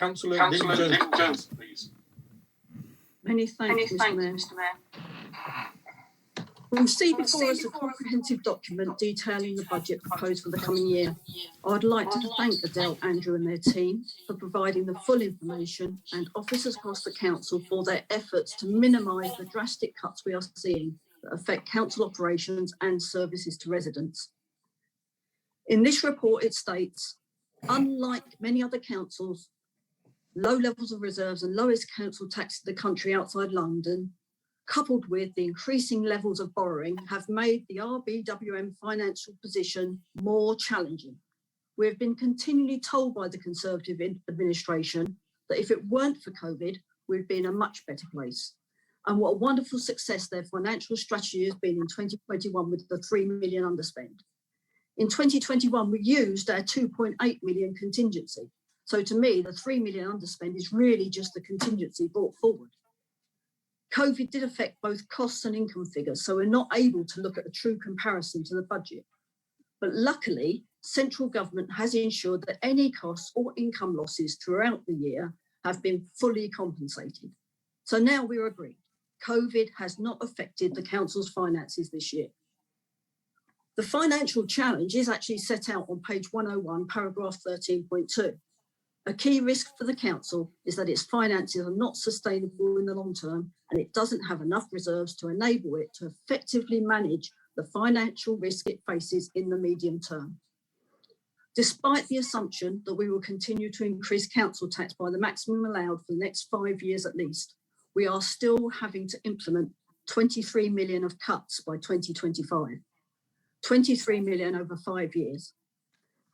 Cllr Lyne Jones, please. Many thanks, Mr. Mayor. We see before us a comprehensive document detailing the budget proposed for the coming year. I'd like to thank Adele, Andrew and their team for providing the full information and officers across the council for their efforts to minimise the drastic cuts we are seeing that affect council operations and services to residents. In this report, it states, unlike many other councils, low levels of reserves and lowest council tax in the country outside London, coupled with the increasing levels of borrowing, have made the RBWM financial position more challenging. We have been continually told by the Conservative administration that if it weren't for COVID, we'd be in a much better place. And what a wonderful success their financial strategy has been in 2021 with the 3 million underspend. In 2021, we used our 2.8 million contingency. So to me, the 3 million underspend is really just the contingency brought forward. COVID did affect both costs and income figures, so we're not able to look at a true comparison to the budget. But luckily, central government has ensured that any costs or income losses throughout the year have been fully compensated. So now we're agreed. COVID has not affected the council's finances this year. The financial challenge is actually set out on page 101, paragraph 13.2. A key risk for the council is that its finances are not sustainable in the long term and it doesn't have enough reserves to enable it to effectively manage the financial risk it faces in the medium term. Despite the assumption that we will continue to increase council tax by the maximum allowed for the next 5 years at least, we are still having to implement 23 million of cuts by 2025. 23 million over 5 years.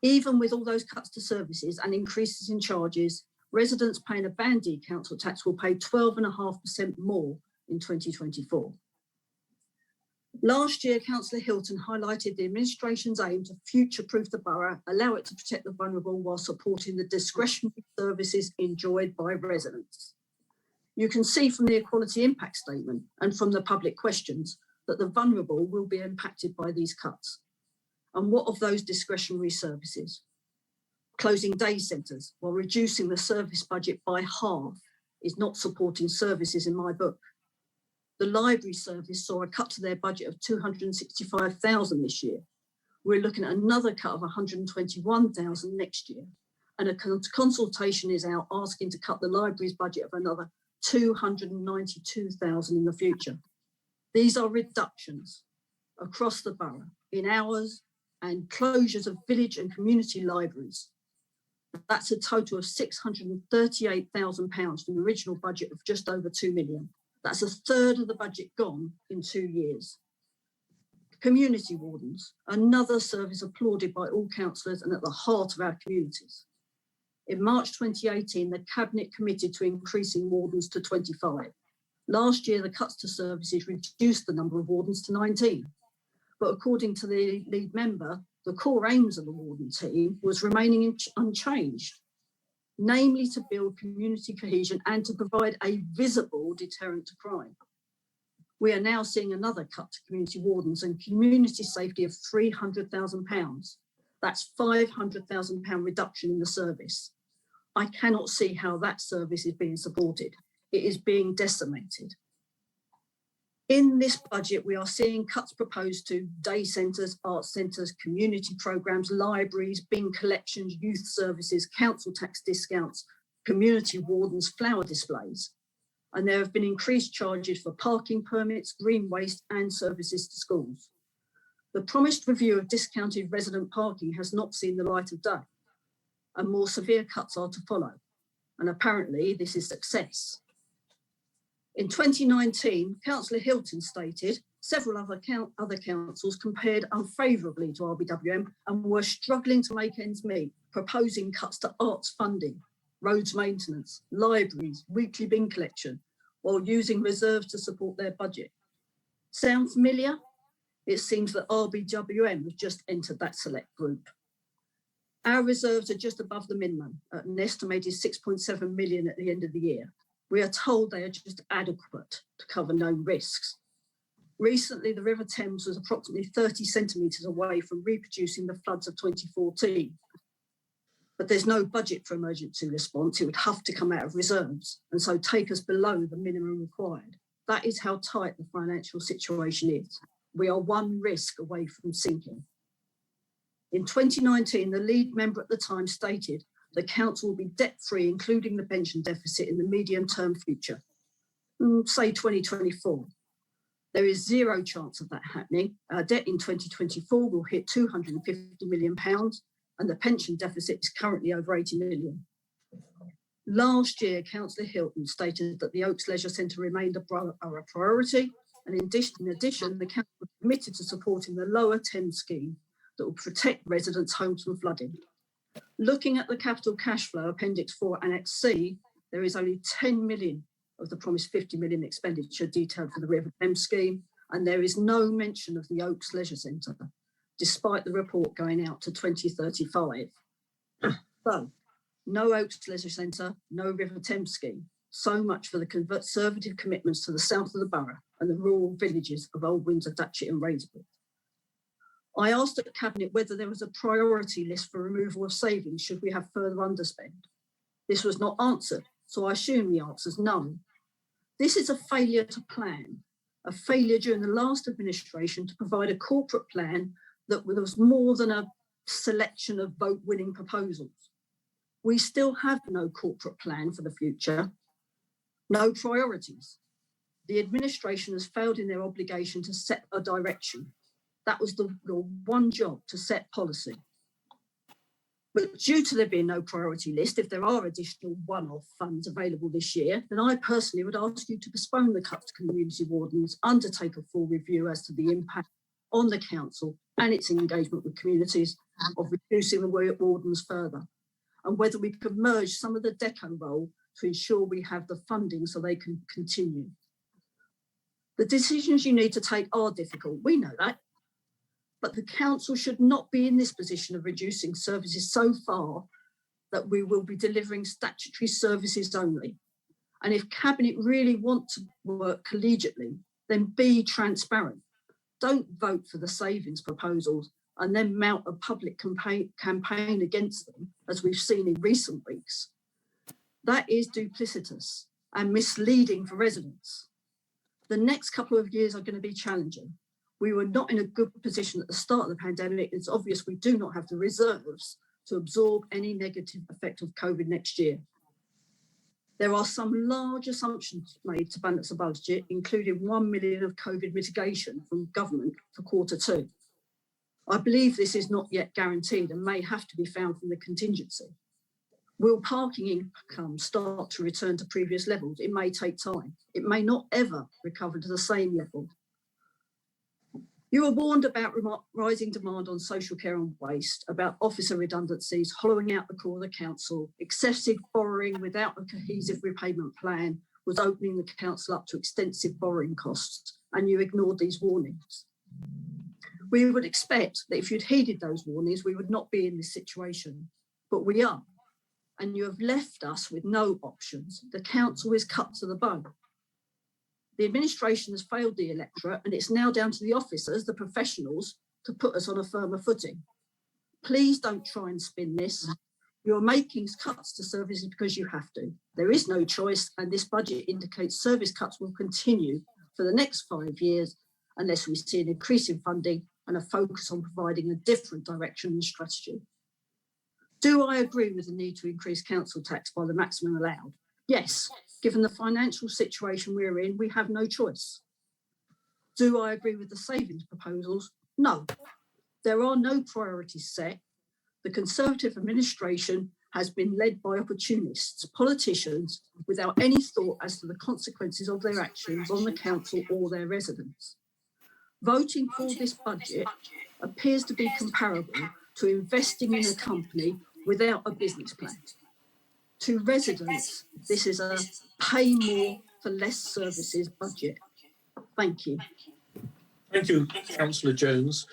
Even with all those cuts to services and increases in charges, residents paying a Band D council tax will pay 12.5% more in 2024. Last year, Councillor Hilton highlighted the administration's aim to future-proof the borough, allow it to protect the vulnerable while supporting the discretionary services enjoyed by residents. You can see from the equality impact statement and from the public questions that the vulnerable will be impacted by these cuts. And what of those discretionary services? Closing day centres while reducing the service budget by half is not supporting services in my book. The library service saw a cut to their budget of 265,000 this year. We're looking at another cut of 121,000 next year. And a consultation is out asking to cut the library's budget of another 292,000 in the future. These are reductions across the borough in hours and closures of village and community libraries. That's a total of £638,000 from the original budget of just over 2 million. That's a third of the budget gone in 2 years. Community wardens, another service applauded by all councillors and at the heart of our communities. In March 2018, the Cabinet committed to increasing wardens to 25. Last year, the cuts to services reduced the number of wardens to 19. But according to the lead member, the core aims of the warden team was remaining unchanged, namely to build community cohesion and to provide a visible deterrent to crime. We are now seeing another cut to community wardens and community safety of £300,000. That's £500,000 reduction in the service. I cannot see how that service is being supported. It is being decimated. In this budget, we are seeing cuts proposed to day centres, arts centres, community programmes, libraries, bin collections, youth services, council tax discounts, community wardens, flower displays. And there have been increased charges for parking permits, green waste and services to schools. The promised review of discounted resident parking has not seen the light of day, and more severe cuts are to follow. And apparently this is success. In 2019, Councillor Hilton stated several other councils compared unfavourably to RBWM and were struggling to make ends meet, proposing cuts to arts funding, roads maintenance, libraries, weekly bin collection, while using reserves to support their budget. Sound familiar? It seems that RBWM has just entered that select group. Our reserves are just above the minimum at an estimated 6.7 million at the end of the year. We are told they are just adequate to cover known risks. Recently, the River Thames was approximately 30 centimetres away from reproducing the floods of 2014. But there's no budget for emergency response. It would have to come out of reserves and so take us below the minimum required. That is how tight the financial situation is. We are one risk away from sinking. In 2019, the lead member at the time stated the council will be debt-free, including the pension deficit in the medium-term future, say 2024. There is zero chance of that happening. Our debt in 2024 will hit £250 million, and the pension deficit is currently over 80 million. Last year, Councillor Hilton stated that the Oaks Leisure Centre remained a priority, and in addition, the council was committed to supporting the Lower Thames scheme that will protect residents' homes from flooding. Looking at the capital cash flow, Appendix 4, Annex C, there is only 10 million of the promised 50 million expenditure detailed for the River Thames scheme, and there is no mention of the Oaks Leisure Centre, despite the report going out to 2035. So, no Oaks Leisure Centre, no River Thames scheme. So much for the Conservative commitments to the south of the borough and the rural villages of Old Windsor, Datchet and Rainsford. I asked at Cabinet whether there was a priority list for removal of savings should we have further underspend. This was not answered, so I assume the answer is no. This is a failure to plan, a failure during the last administration to provide a corporate plan that was more than a selection of vote-winning proposals. We still have no corporate plan for the future, no priorities. The administration has failed in their obligation to set a direction. That was the one job, to set policy. But due to there being no priority list, if there are additional one-off funds available this year, then I personally would ask you to postpone the cuts to community wardens, undertake a full review as to the impact on the council and its engagement with communities of reducing the wardens further, and whether we could merge some of the DECO role to ensure we have the funding so they can continue. The decisions you need to take are difficult, we know that, but the council should not be in this position of reducing services so far that we will be delivering statutory services only. And if Cabinet really want to work collegiately, then be transparent. Don't vote for the savings proposals and then mount a public campaign against them, as we've seen in recent weeks. That is duplicitous and misleading for residents. The next couple of years are going to be challenging. We were not in a good position at the start of the pandemic. It's obvious we do not have the reserves to absorb any negative effect of COVID next year. There are some large assumptions made to balance the budget, including 1 million of COVID mitigation from government for Q2. I believe this is not yet guaranteed and may have to be found from the contingency. Will parking income start to return to previous levels? It may take time. It may not ever recover to the same level. You were warned about rising demand on social care and waste, about officer redundancies, hollowing out the core of the council, excessive borrowing without a cohesive repayment plan was opening the council up to extensive borrowing costs, and you ignored these warnings. We would expect that if you'd heeded those warnings, we would not be in this situation, but we are, and you have left us with no options. The council is cut to the bone. The administration has failed the electorate, and it's now down to the officers, the professionals, to put us on a firmer footing. Please don't try and spin this. You're making cuts to services because you have to. There is no choice, and this budget indicates service cuts will continue for the next 5 years unless we see an increase in funding and a focus on providing a different direction and strategy. Do I agree with the need to increase council tax by the maximum allowed? Yes. Given the financial situation we're in, we have no choice. Do I agree with the savings proposals? No. There are no priorities set. The Conservative administration has been led by opportunists, politicians, without any thought as to the consequences of their actions on the council or their residents. Voting for this budget appears to be comparable to investing in a company without a business plan. To residents, this is a pay more for less services budget. Thank you. Thank you, Councillor Jones.